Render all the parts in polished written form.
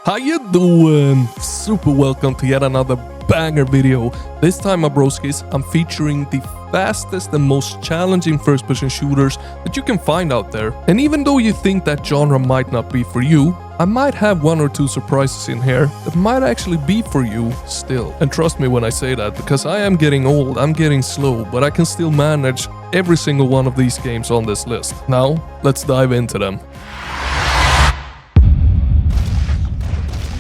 How you doing? Super welcome to yet another banger video. This time, my broskis, I'm featuring the fastest and most challenging first-person shooters that you can find out there. And even though you think that genre might not be for you, I might have one or two surprises in here that might actually be for you still. And trust me when I say that, because I am getting old, I'm getting slow, but I can still manage every single one of these games on this list. Now, let's dive into them.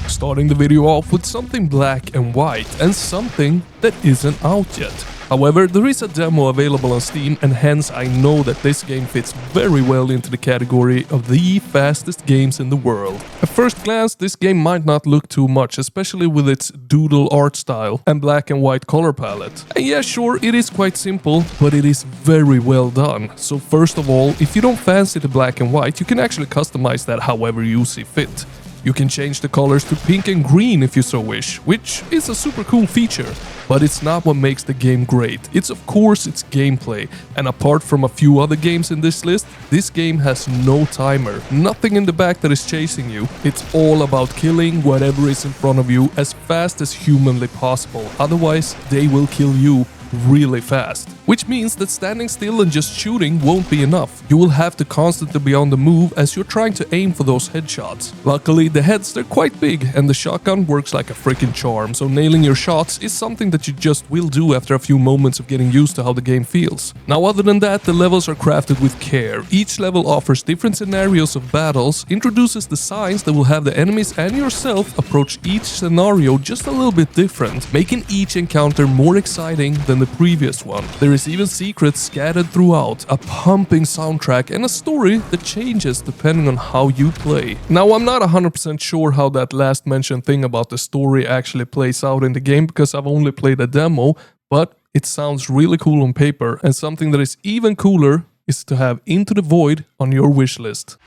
Starting the video off with something black and white and something that isn't out yet. However, there is a demo available on Steam, and hence I know that this game fits very well into the category of the fastest games in the world. At first glance, this game might not look too much, especially with its doodle art style and black and white color palette. And yeah, sure, it is quite simple, but it is very well done. So first of all, if you don't fancy the black and white, you can actually customize that however you see fit. You can change the colors to pink and green if you so wish, which is a super cool feature. But it's not what makes the game great. It's of course its gameplay, and apart from a few other games in this list, this game has no timer, nothing in the back that is chasing you. It's all about killing whatever is in front of you as fast as humanly possible, otherwise they will kill you really fast. Which means that standing still and just shooting won't be enough. You will have to constantly be on the move as you're trying to aim for those headshots. Luckily, the heads, they're quite big and the shotgun works like a freaking charm, so nailing your shots is something that you just will do after a few moments of getting used to how the game feels. Now, other than that, the levels are crafted with care. Each level offers different scenarios of battles, introduces the signs that will have the enemies and yourself approach each scenario just a little bit different, making each encounter more exciting than the previous one. There is even secrets scattered throughout, a pumping soundtrack, and a story that changes depending on how you play. Now, I'm not 100% sure how that last mentioned thing about the story actually plays out in the game because I've only played a demo, but it sounds really cool on paper, and something that is even cooler is to have Into the Void on your wish list.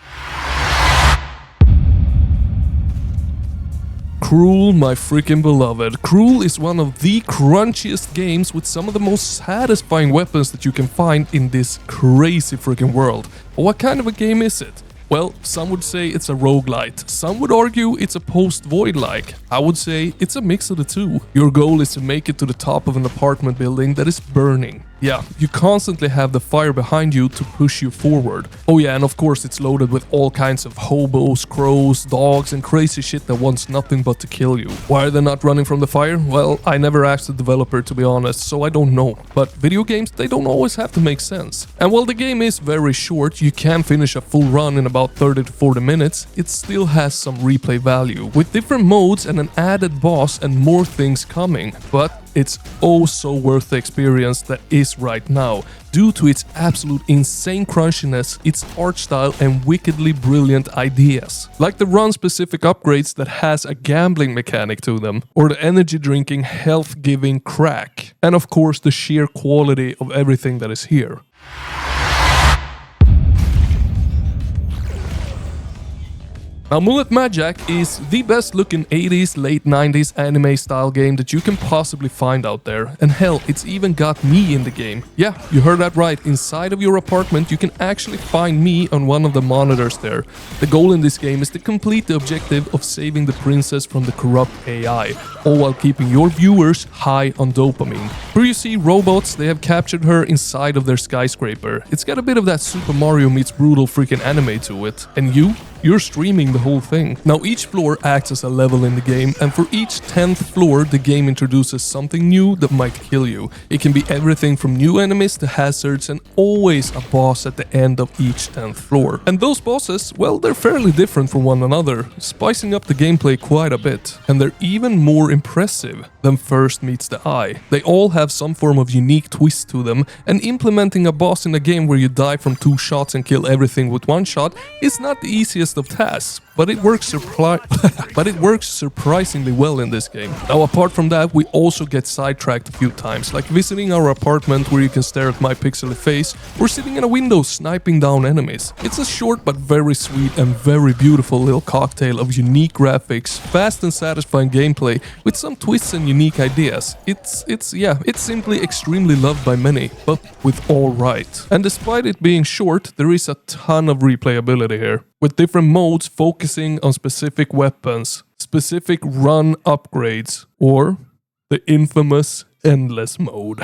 Cruel, my freaking beloved. Cruel is one of the crunchiest games with some of the most satisfying weapons that you can find in this crazy freaking world. But what kind of a game is it? Well, some would say it's a roguelite. Some would argue it's a post-void-like. I would say it's a mix of the two. Your goal is to make it to the top of an apartment building that is burning. Yeah, you constantly have the fire behind you to push you forward. Oh yeah, and of course it's loaded with all kinds of hobos, crows, dogs, and crazy shit that wants nothing but to kill you. Why are they not running from the fire? Well, I never asked the developer, to be honest, so I don't know. But video games, they don't always have to make sense. And while the game is very short, you can finish a full run in about 30 to 40 minutes, it still has some replay value, with different modes and an added boss and more things coming. But it's oh so worth the experience that is right now, due to its absolute insane crunchiness, its art style, and wickedly brilliant ideas. Like the run-specific upgrades that has a gambling mechanic to them, or the energy-drinking, health-giving crack, and of course the sheer quality of everything that is here. Now, Mullet Mad Jack is the best looking 80s, late 90s anime style game that you can possibly find out there. And hell, it's even got me in the game. Yeah, you heard that right. Inside of your apartment, you can actually find me on one of the monitors there. The goal in this game is to complete the objective of saving the princess from the corrupt AI, all while keeping your viewers high on dopamine. Here you see robots, they have captured her inside of their skyscraper. It's got a bit of that Super Mario meets brutal freaking anime to it. And you're streaming the whole thing. Now, each floor acts as a level in the game, and for each 10th floor, the game introduces something new that might kill you. It can be everything from new enemies to hazards, and always a boss at the end of each 10th floor. And those bosses, well, they're fairly different from one another, spicing up the gameplay quite a bit. And they're even more impressive than first meets the eye. They all have some form of unique twist to them, and implementing a boss in a game where you die from 2 shots and kill everything with 1 shot is not the easiest of tasks, but it works surprisingly well in this game. Now, apart from that, we also get sidetracked a few times, like visiting our apartment where you can stare at my pixely face, or sitting in a window sniping down enemies. It's a short but very sweet and very beautiful little cocktail of unique graphics, fast and satisfying gameplay, with some twists and unique ideas. It's simply extremely loved by many, but with all right. And despite it being short, there is a ton of replayability here, with different modes focusing on specific weapons, specific run upgrades, or the infamous endless mode.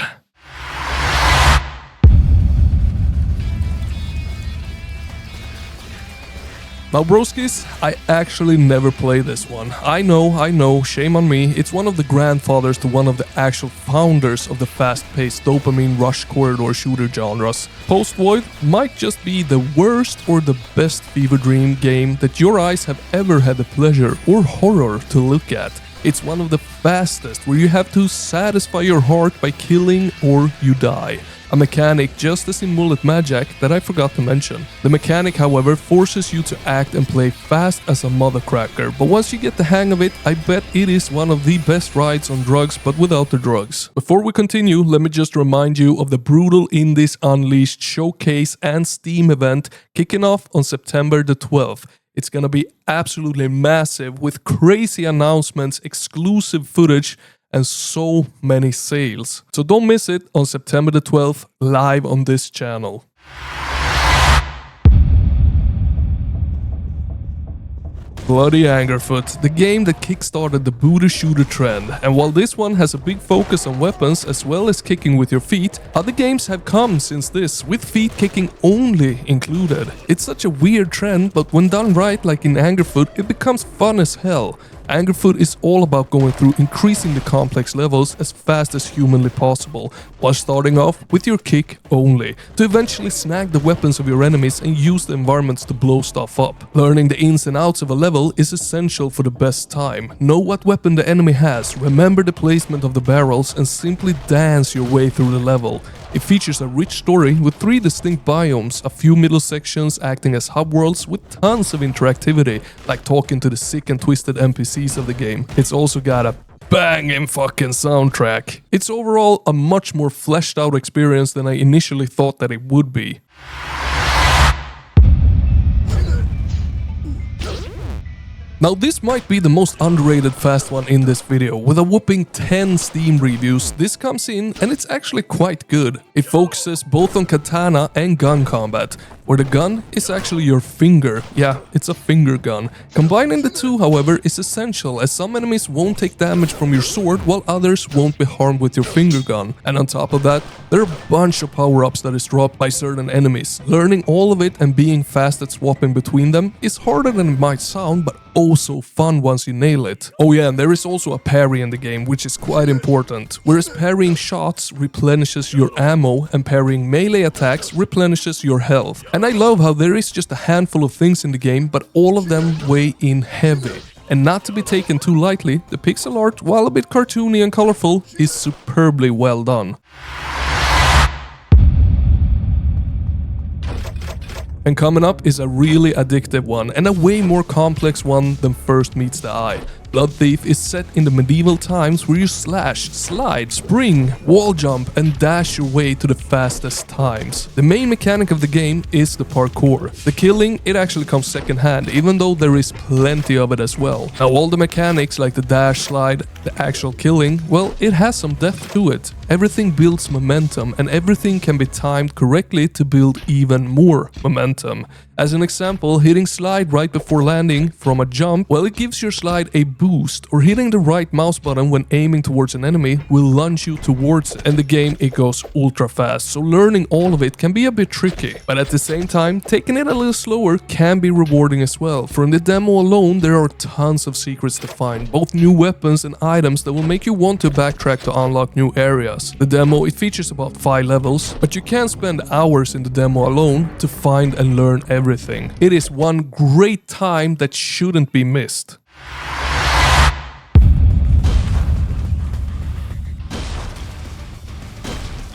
Now broskis, I actually never play this one. I know, shame on me. It's one of the grandfathers to one of the actual founders of the fast-paced dopamine rush corridor shooter genres. Post-Void might just be the worst or the best fever dream game that your eyes have ever had the pleasure or horror to look at. It's one of the fastest, where you have to satisfy your heart by killing or you die. A mechanic just as in Mullet Mad Jack that I forgot to mention. The mechanic, however, forces you to act and play fast as a mothercracker, but once you get the hang of it, I bet it is one of the best rides on drugs, but without the drugs. Before we continue, let me just remind you of the Brutal Indies Unleashed showcase and Steam event kicking off on September the 12th. It's gonna be absolutely massive with crazy announcements, exclusive footage, and so many sales. So don't miss it on September the 12th, live on this channel. Bloody Angerfoot, the game that kickstarted the booty shooter trend, and while this one has a big focus on weapons as well as kicking with your feet, other games have come since this, with feet kicking only included. It's such a weird trend, but when done right like in Angerfoot, it becomes fun as hell. Angerfoot is all about going through increasing the complex levels as fast as humanly possible, while starting off with your kick only, to eventually snag the weapons of your enemies and use the environments to blow stuff up. Learning the ins and outs of a level is essential for the best time. Know what weapon the enemy has, remember the placement of the barrels, and simply dance your way through the level. It features a rich story with 3 distinct biomes, a few middle sections acting as hub worlds with tons of interactivity, like talking to the sick and twisted NPCs of the game. It's also got a banging fucking soundtrack. It's overall a much more fleshed out experience than I initially thought that it would be. Now this might be the most underrated fast one in this video. With a whopping 10 Steam reviews, this comes in and it's actually quite good. It focuses both on katana and gun combat, where the gun is actually your finger. Yeah, it's a finger gun. Combining the two, however, is essential, as some enemies won't take damage from your sword while others won't be harmed with your finger gun. And on top of that, there are a bunch of power-ups that is dropped by certain enemies. Learning all of it and being fast at swapping between them is harder than it might sound, but also fun once you nail it. Oh yeah, and there is also a parry in the game, which is quite important. Whereas parrying shots replenishes your ammo and parrying melee attacks replenishes your health. And I love how there is just a handful of things in the game, but all of them weigh in heavy. And not to be taken too lightly, the pixel art, while a bit cartoony and colorful, is superbly well done. And coming up is a really addictive one, and a way more complex one than first meets the eye. Bloodthief is set in the medieval times where you slash, slide, spring, wall jump and dash your way to the fastest times. The main mechanic of the game is the parkour. The killing, it actually comes second hand, even though there is plenty of it as well. Now all the mechanics like the dash, slide, the actual killing, well, it has some depth to it. Everything builds momentum and everything can be timed correctly to build even more momentum. As an example, hitting slide right before landing from a jump, well, it gives your slide a boost, or hitting the right mouse button when aiming towards an enemy will lunge you towards it. And the game, it goes ultra fast, so learning all of it can be a bit tricky. But at the same time, taking it a little slower can be rewarding as well. For in the demo alone, there are tons of secrets to find, both new weapons and items that will make you want to backtrack to unlock new areas. The demo, it features about 5 levels, but you can spend hours in the demo alone to find and learn everything. It is one great time that shouldn't be missed.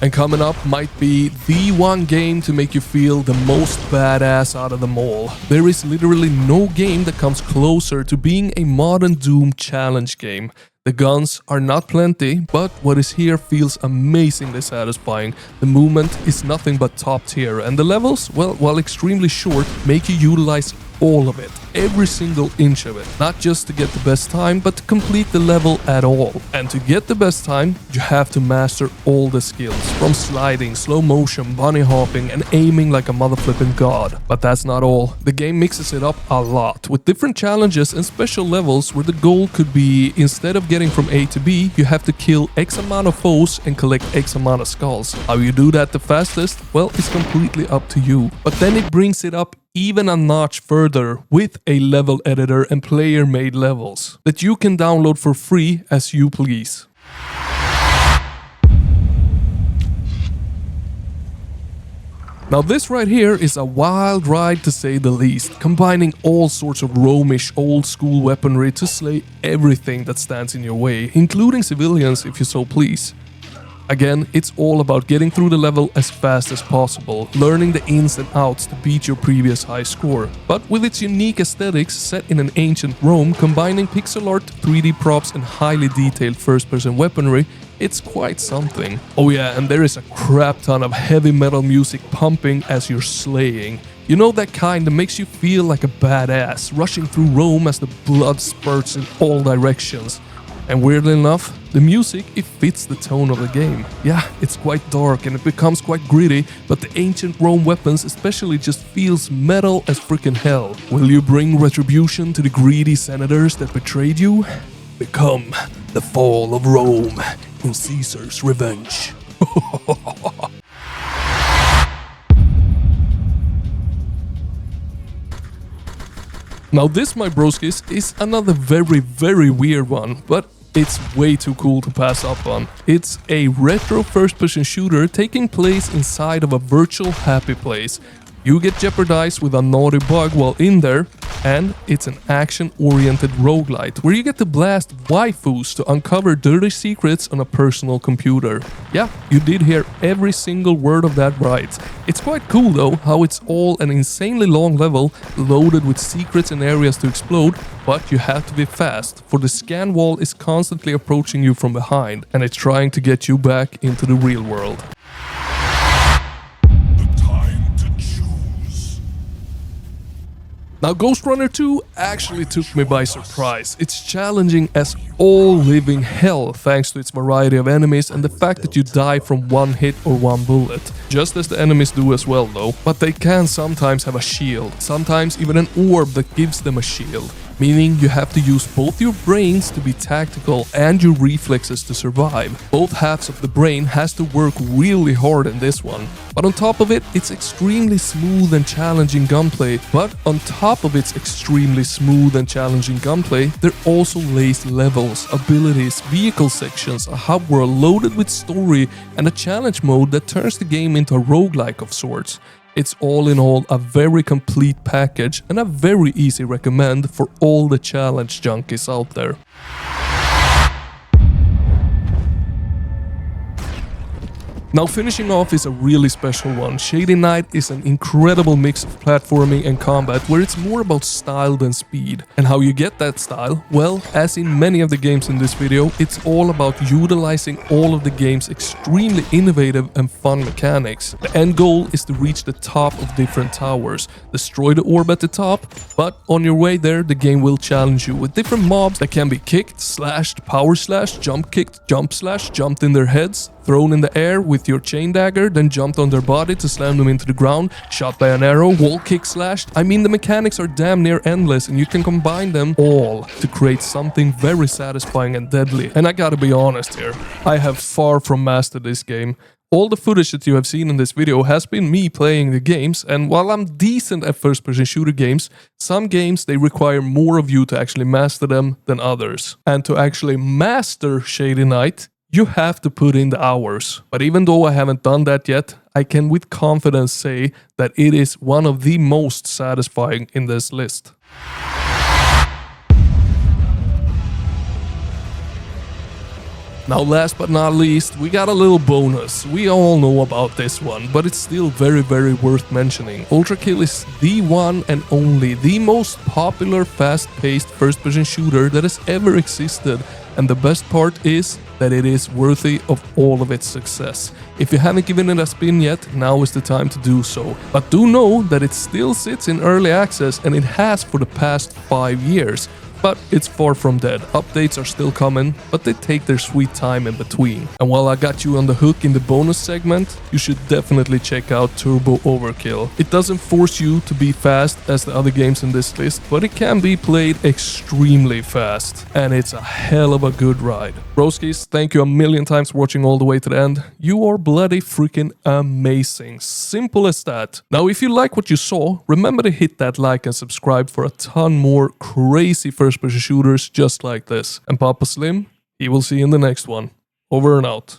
And coming up might be the one game to make you feel the most badass out of them all. There is literally no game that comes closer to being a modern Doom challenge game. The guns are not plenty, but what is here feels amazingly satisfying. The movement is nothing but top tier, and the levels, well, while extremely short, make you utilize all of it. every single inch of it. Not just to get the best time, but to complete the level at all. And to get the best time, you have to master all the skills, from sliding, slow motion, bunny hopping, and aiming like a motherflipping god. But that's not all. The game mixes it up a lot, with different challenges and special levels where the goal could be, instead of getting from A to B, you have to kill X amount of foes and collect X amount of skulls. How you do that the fastest? Well, it's completely up to you. But then it brings it up even a notch further with a level editor and player-made levels that you can download for free as you please. Now this right here is a wild ride to say the least, combining all sorts of Romish old school weaponry to slay everything that stands in your way, including civilians if you so please. Again, it's all about getting through the level as fast as possible, learning the ins and outs to beat your previous high score. But with its unique aesthetics set in an ancient Rome, combining pixel art, 3D props and highly detailed first-person weaponry, it's quite something. Oh yeah, and there is a crap ton of heavy metal music pumping as you're slaying. You know, that kind that makes you feel like a badass, rushing through Rome as the blood spurts in all directions. And weirdly enough, the music, it fits the tone of the game. Yeah, it's quite dark and it becomes quite gritty, but the ancient Rome weapons especially just feels metal as freaking hell. Will you bring retribution to the greedy senators that betrayed you? Become the fall of Rome in Caesar's revenge. Now this, my broskis, is another very weird one, but it's way too cool to pass up on. It's a retro first-person shooter taking place inside of a virtual happy place. You get jeopardized with a naughty bug while in there, and it's an action-oriented roguelite where you get to blast waifus to uncover dirty secrets on a personal computer. Yeah, you did hear every single word of that right. It's quite cool though, how it's all an insanely long level, loaded with secrets and areas to explode, but you have to be fast, for the scan wall is constantly approaching you from behind, and it's trying to get you back into the real world. Now Ghostrunner 2 actually took me by surprise. It's challenging as all living hell thanks to its variety of enemies and the fact that you die from one hit or one bullet. Just as the enemies do as well though, but they can sometimes have a shield, sometimes even an orb that gives them a shield. Meaning you have to use both your brains to be tactical and your reflexes to survive. Both halves of the brain has to work really hard in this one. But on top of it, it's extremely smooth and challenging gunplay. There also lays levels, abilities, vehicle sections, a hub world loaded with story, and a challenge mode that turns the game into a roguelike of sorts. It's all in all a very complete package and a very easy recommend for all the challenge junkies out there. Now finishing off is a really special one. Shady Knight is an incredible mix of platforming and combat where it's more about style than speed. And how you get that style? Well, as in many of the games in this video, it's all about utilizing all of the game's extremely innovative and fun mechanics. The end goal is to reach the top of different towers, destroy the orb at the top, but on your way there the game will challenge you with different mobs that can be kicked, slashed, power slashed, jump kicked, jump slashed, jumped in their heads, thrown in the air with your chain dagger, then jumped on their body to slam them into the ground, shot by an arrow, wall kick slashed. I mean, the mechanics are damn near endless and you can combine them all to create something very satisfying and deadly. And I gotta be honest here, I have far from mastered this game. All the footage that you have seen in this video has been me playing the games, and while I'm decent at first-person shooter games, some games they require more of you to actually master them than others. And to actually master Shady Knight, you have to put in the hours. But even though I haven't done that yet, I can with confidence say that it is one of the most satisfying in this list. Now last but not least, we got a little bonus. We all know about this one, but it's still very worth mentioning. ULTRAKILL is the one and only, the most popular fast-paced first-person shooter that has ever existed, and the best part is that it is worthy of all of its success. If you haven't given it a spin yet, now is the time to do so. But do know that it still sits in early access, and it has for the past 5 years. But it's far from dead. Updates are still coming, but they take their sweet time in between. And while I got you on the hook in the bonus segment, you should definitely check out Turbo Overkill. It doesn't force you to be fast as the other games in this list, but it can be played extremely fast. And it's a hell of a good ride. Broskis, thank you a million times for watching all the way to the end. You are bloody freaking amazing. Simple as that. Now if you like what you saw, remember to hit that like and subscribe for a ton more crazy first-person shooters just like this. And Papa Slim, he will see you in the next one. Over and out.